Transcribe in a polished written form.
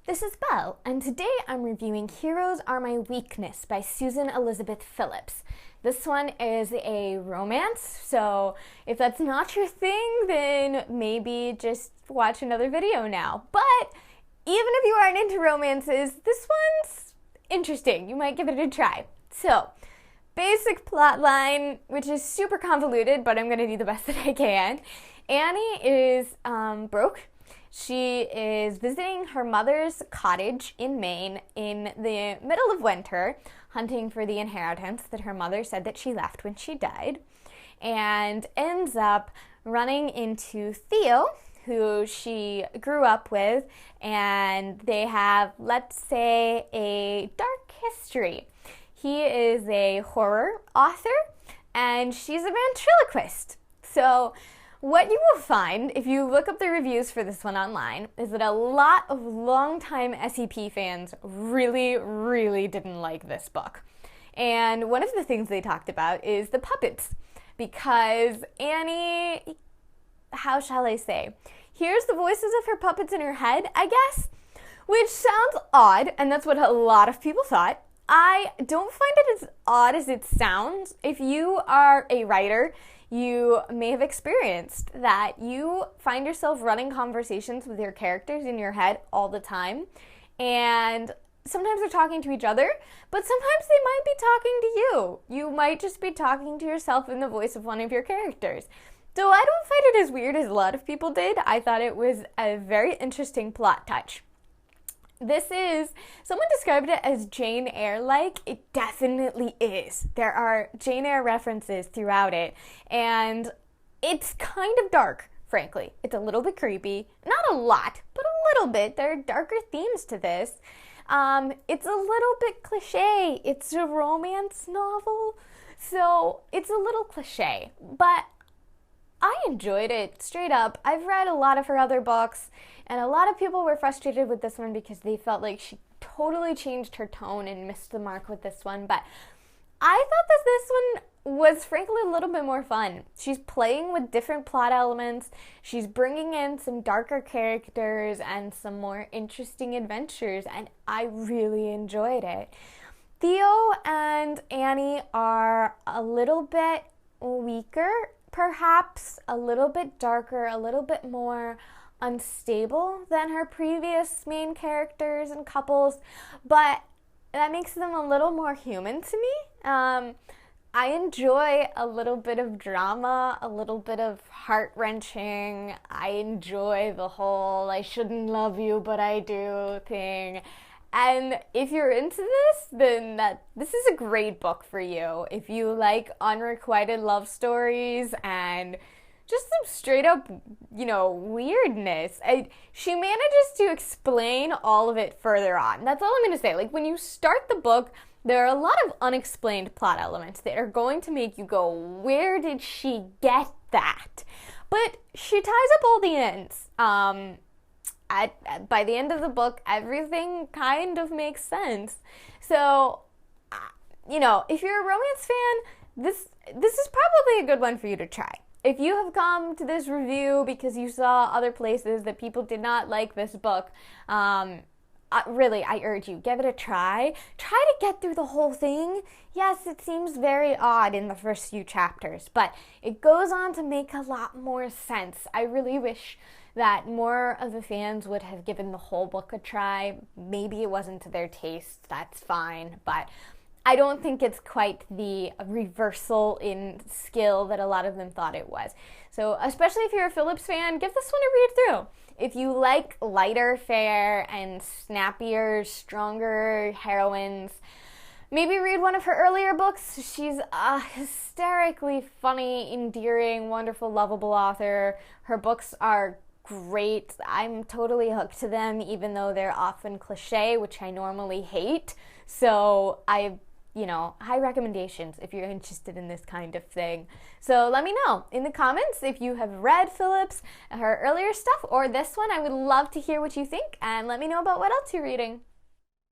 This is Belle, and today I'm reviewing Heroes Are My Weakness by Susan Elizabeth Phillips. This one is a romance, so if that's not your thing, then maybe just watch another video now. But even if you aren't into romances, this one's interesting. You might give it a try. So, basic plot line, which is super convoluted, but I'm going to do the best that I can. Annie is broke. She is visiting her mother's cottage in Maine in the middle of winter, hunting for the inheritance that her mother said that she left when she died, and ends up running into Theo, who she grew up with, and they have, let's say, a dark history. He is a horror author, and she's a ventriloquist. So what you will find if you look up the reviews for this one online is that a lot of longtime SEP fans really didn't like this book. And one of the things they talked about is the puppets, because Annie, how shall I say, hears the voices of her puppets in her head, I guess, which sounds odd, and that's what a lot of people thought. I don't find it as odd as it sounds. If you are a writer, you may have experienced that you find yourself running conversations with your characters in your head all the time, and sometimes they're talking to each other, but sometimes they might be talking to you. You might just be talking to yourself in the voice of one of your characters. So I don't find it as weird as a lot of people did. I thought it was a very interesting plot touch. Someone described it as Jane Eyre-like. It definitely is. There are Jane Eyre references throughout it, and it's kind of dark, frankly. It's a little bit creepy. Not a lot, but a little bit. There are darker themes to this. It's a little bit cliche. It's a romance novel, so it's a little cliche, but I enjoyed it, straight up. I've read a lot of her other books, and a lot of people were frustrated with this one because they felt like she totally changed her tone and missed the mark with this one, but I thought that this one was frankly a little bit more fun. She's playing with different plot elements, she's bringing in some darker characters and some more interesting adventures, and I really enjoyed it. Theo and Annie are a little bit weaker, perhaps a little bit darker, a little bit more unstable than her previous main characters and couples, but that makes them a little more human to me. I enjoy a little bit of drama, a little bit of heart-wrenching. I enjoy the whole I shouldn't love you but I do thing. And if you're into this, then this is a great book for you. If you like unrequited love stories and just some straight up, weirdness. She manages to explain all of it further on. That's all I'm going to say. Like, when you start the book, there are a lot of unexplained plot elements that are going to make you go, where did she get that? But she ties up all the ends. By the end of the book, everything kind of makes sense. So, if you're a romance fan, this is probably a good one for you to try. If you have come to this review because you saw other places that people did not like this book, really, I urge you, give it a try. Try to get through the whole thing. Yes, it seems very odd in the first few chapters, but it goes on to make a lot more sense. I really wish that more of the fans would have given the whole book a try. Maybe it wasn't to their taste, that's fine, but I don't think it's quite the reversal in skill that a lot of them thought it was. So especially if you're a Phillips fan, give this one a read through. If you like lighter fare and snappier, stronger heroines, maybe read one of her earlier books. She's a hysterically funny, endearing, wonderful, lovable author. Her books are great. I'm totally hooked to them, even though they're often cliche, which I normally hate. So high recommendations if you're interested in this kind of thing. So let me know in the comments if you have read Phillips, her earlier stuff, or this one. I would love to hear what you think, and let me know about what else you're reading.